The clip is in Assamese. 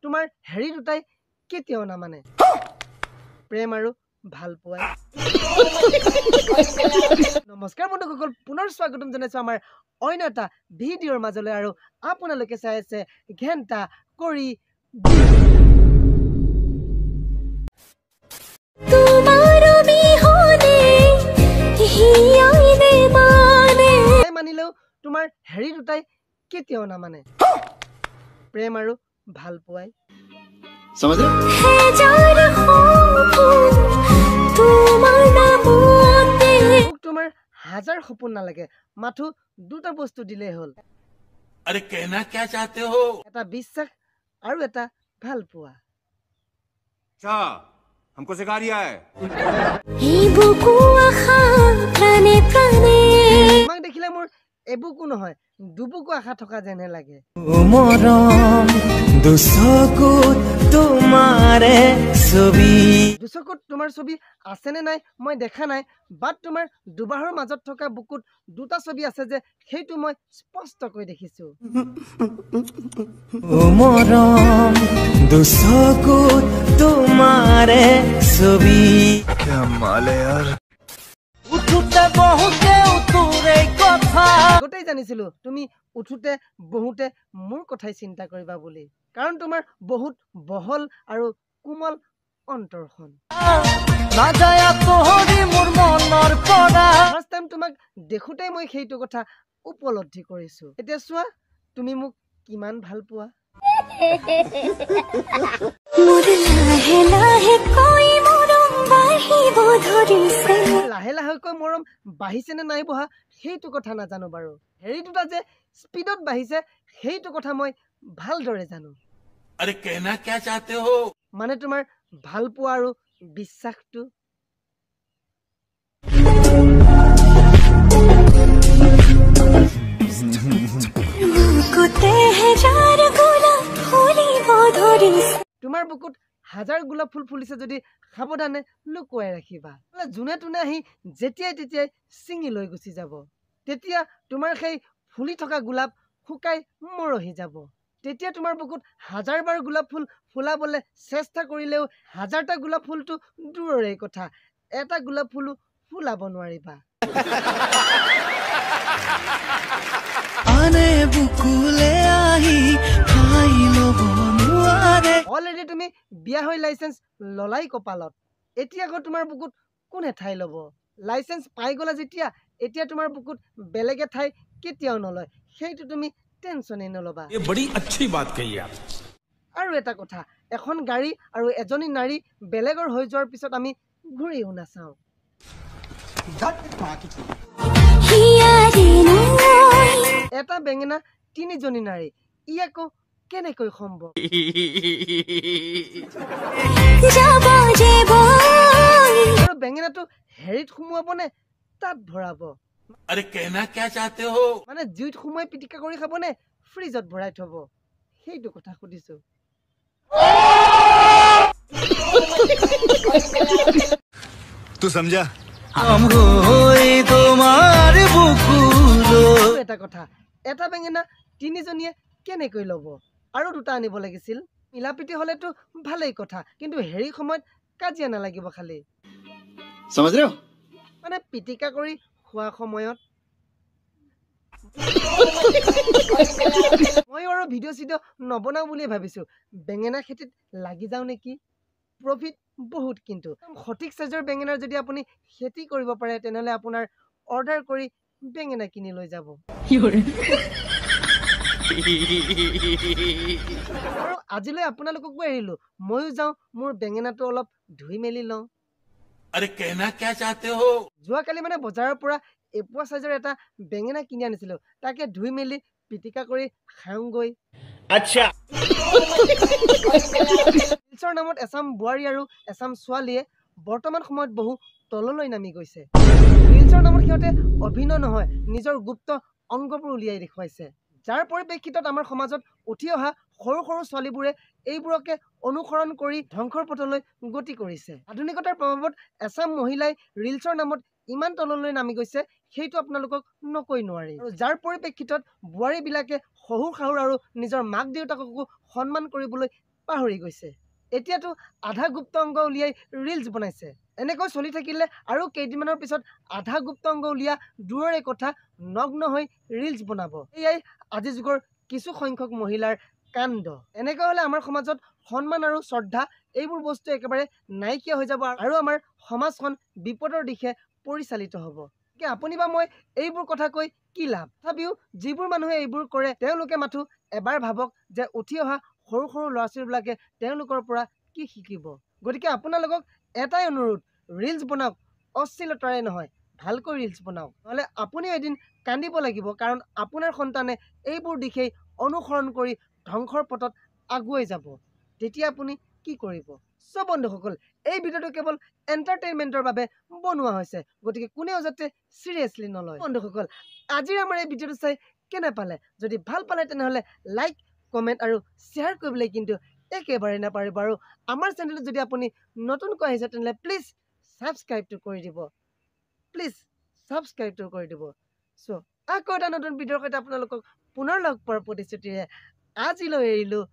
তোমাৰ হেৰি দুটাই কেতিয়াও নামানে প্ৰেম আৰু ভাল পোৱাই নমস্কাৰ বন্ধুসকল পুনৰ স্বাগতম জনাইছো আমাৰ অন্য এটা ভিডিঅ'ৰ মাজলৈ আৰু আপোনালোকে চাই আছে ঘেণ্টা কৰি মানিলেও তোমাৰ হেৰি দুটাই কেতিয়াও নামানে প্ৰেম আৰু ভাল পোৱাই समझ रहे তোমাৰ হাজাৰ সপোন নালাগে মাথো দুটা বস্তু দিলেই হ'ল अरे कहना क्या चाहते हो এটা বিশ্বাস আৰু এটা ভাল পোৱা अच्छा हमको सिखा रिया है তোমাক দেখিলে মোৰ এবুকু নহয় দুবুকু আশা থকা যেনহে লাগে দুচকুত তোমাৰ ছবি আছে নে নাই মই দেখা নাই বাট তোমাৰ দুবাহৰ মাজত থকা বুকুত দুটা ছবি আছে যে সেইটো মই স্পষ্টকৈ দেখিছো গোটেই জানিছিলো তুমি উঠোতে বহুতে মোৰ কথাই চিন্তা কৰিবা বুলি কাৰণ তোমাৰ বহুত বহল আৰু কোমল অন্তৰখন ফাৰ্ষ্ট টাইম তোমাক দেখোতেই মই সেইটো কথা উপলব্ধি কৰিছো এতিয়া চোৱা তুমি মোক কিমান ভাল পোৱা লাহে লাহেকৈ মৰম বাঢ়িছে নে নাই বহা সেইটো কথা নাজানো বাৰু হেৰি দুটা যে স্পীডত বাঢ়িছে সেইটো কথা মই ভালদৰে জানো अरे कहना क्या चाहते हो মানে তোমাৰ ভাল পোৱা আৰু বিশ্বাসটো তোমাৰ বুকুত হাজাৰ গোলাপ ফুল ফুলিছে যদি সাৱধানে লুকুৱাই ৰাখিবা যোনে তোনে আহি যেতিয়াই তেতিয়াই ছিঙি লৈ গুচি যাব তেতিয়া তোমাৰ সেই ফুলি থকা গোলাপ শুকাই মৰহি যাব তেতিয়া তোমাৰ বুকুত হাজাৰবাৰ গোলাপ ফুল ফুলাবলৈ চেষ্টা কৰিলেও হাজাৰটা গোলাপ ফুলটো দূৰৰে কথা এটা গোলাপ ফুলো ফুলাব নোৱাৰিবা অলৰেডি তুমি বিয়া হৈ লাইসেন্স ললাই কপালত এতিয়া আকৌ তোমাৰ বুকুত কোনে ঠাই ল'ব লাইসেন্স পাই গলা যেতিয়া এতিয়া তোমাৰ বুকুত বেলেগে ঠাই কেতিয়াও নলয় সেইটো তুমি টেনচনে নলবা ये बड़ी अच्छी बात कही आप আৰু এটা কথা এখন গাড়ী আৰু এজনী নাৰী বেলেগৰ হৈ যোৱাৰ পিছত আমি ঘূৰিও নাচাওঁ এটা বেঙেনা তিনিজনী নাৰী ই আকৌ কেনেকৈ সম্ভৱ আৰু বেঙেনাটো হেৰিত সোমোৱাব নে তাত ভৰাব अरे कहना क्या चाहते हो মানে জুইত সোমাই পিটিকা কৰি খাব নে ফ্ৰিজত ভৰাই থব সেইটো কথা সুধিছো तू समझा এটা কথা এটা বেঙেনা তিনিজনীয়ে কেনেকৈ ল'ব আৰু দুটা আনিব লাগিছিল মিলাপিটি হলেতো ভালেই কথা কিন্তু হেৰি সময়ত কাজিয়া নালাগিব খালি समझ रहे हो মানে পিটিকা কৰি খোৱা সময়ত মই আৰু ভিডিঅ' চিডিঅ' নবনাও বুলিয়ে ভাবিছো বেঙেনা খেতিত লাগি যাওঁ নেকি প্ৰফিট বহুত কিন্তু সঠিক সাইজৰ বেঙেনাৰ যদি আপুনি খেতি কৰিব পাৰে তেনেহলে আপোনাৰ অৰ্ডাৰ কৰি বেঙেনা কিনি লৈ যাব আৰু আজিলৈ আপোনালোককো এৰিলো ময়ো যাওঁ মোৰ বেঙেনাটো অলপ ধুই মেলি লওঁ अरे कहना क्या चाहते हो যোৱাকালি মানে বজাৰৰ পৰা এপোৱা সাইজৰ এটা বেঙেনা কিনি আনিছিলো তাকে ধুই মেলি পিটিকা কৰি খাওঁগৈ अच्छा ৰিলছৰ নামত এছাম বোৱাৰী আৰু এছাম ছোৱালীয়ে বৰ্তমান সময়ত বহু তললৈ নামি গৈছে ৰিলছৰ নামত সিহঁতে অভিনয় নহয় নিজৰ গুপ্ত অংগবোৰ উলিয়াই দেখুৱাইছে যাৰ পৰিপ্ৰেক্ষিতত আমাৰ সমাজত উঠি অহা সৰু সৰু ছোৱালীবোৰে এইবোৰকে অনুসৰণ কৰি ধ্বংসৰ পথলৈ গতি কৰিছে আধুনিকতাৰ প্ৰভাৱত এছাম মহিলাই ৰিলছৰ নামত ইমান তললৈ নামি গৈছে সেইটো আপোনালোকক নকৈ নোৱাৰি আৰু যাৰ পৰিপ্ৰেক্ষিতত বোৱাৰীবিলাকে শহুৰ শাহুৰ আৰু নিজৰ মাক দেউতাককো সন্মান কৰিবলৈ পাহৰি গৈছে এতিয়াতো আধা গুপ্ত অংগ উলিয়াই ৰিলছ বনাইছে এনেকৈ চলি থাকিলে আৰু কেইদিনমানৰ পিছত আধা গুপ্ত অংগ উলিয়া দূৰৰে কথা নগ্ন হৈ ৰিলছ বনাব এয়াই আজি যুগৰ কিছু সংখ্যক মহিলাৰ কাণ্ড এনেকৈ হলে আমাৰ সমাজত সন্মান আৰু শ্ৰদ্ধা এইবোৰ বস্তু একেবাৰে নাইকিয়া হৈ যাব আৰু আমাৰ সমাজখন বিপদৰ দিশে পৰিচালিত হ'ব আপুনি বা মই এইবোৰ কথা কৈ কি লাভ তথাপিও যিবোৰ মানুহে এইবোৰ কৰে তেওঁলোকে মাথো এবাৰ ভাবক যে উঠি অহা সৰু সৰু ল'ৰা ছোৱালীবিলাকে তেওঁলোকৰ পৰা কি শিকিব গতিকে আপোনালোকক এটাই অনুৰোধ ৰিলছ বনাওক অশ্লীলতাৰে নহয় ভালকৈ ৰিলছ বনাওক নহ'লে আপুনিও এদিন কান্দিব লাগিব কাৰণ আপোনাৰ সন্তানে এইবোৰ দিশেই অনুসৰণ কৰি ধ্বংসৰ পথত আগুৱাই যাব তেতিয়া আপুনি কি কৰিব সব বন্ধুসকল এই ভিডিঅ'টো কেৱল এণ্টাৰটেইনমেণ্টৰ বাবে বনোৱা হৈছে গতিকে কোনেও যাতে চিৰিয়াছলি নলয় বন্ধুসকল আজিৰ আমাৰ এই ভিডিঅ'টো চাই কেনে পালে যদি ভাল পালে তেনেহ'লে লাইক কমেণ্ট আৰু শ্বেয়াৰ কৰিবলৈ কিন্তু একেবাৰে নাপাৰিব আৰু আমাৰ চেনেলত যদি আপুনি নতুনকৈ আহিছে তেনেহ'লে প্লিজ ছাবস্ক্ৰাইবটো কৰি দিব চ' আকৌ এটা নতুন ভিডিঅ'ৰ সৈতে আপোনালোকক পুনৰ লগ পোৱাৰ প্ৰতিশ্ৰুতিৰে আজিলৈ এৰিলোঁ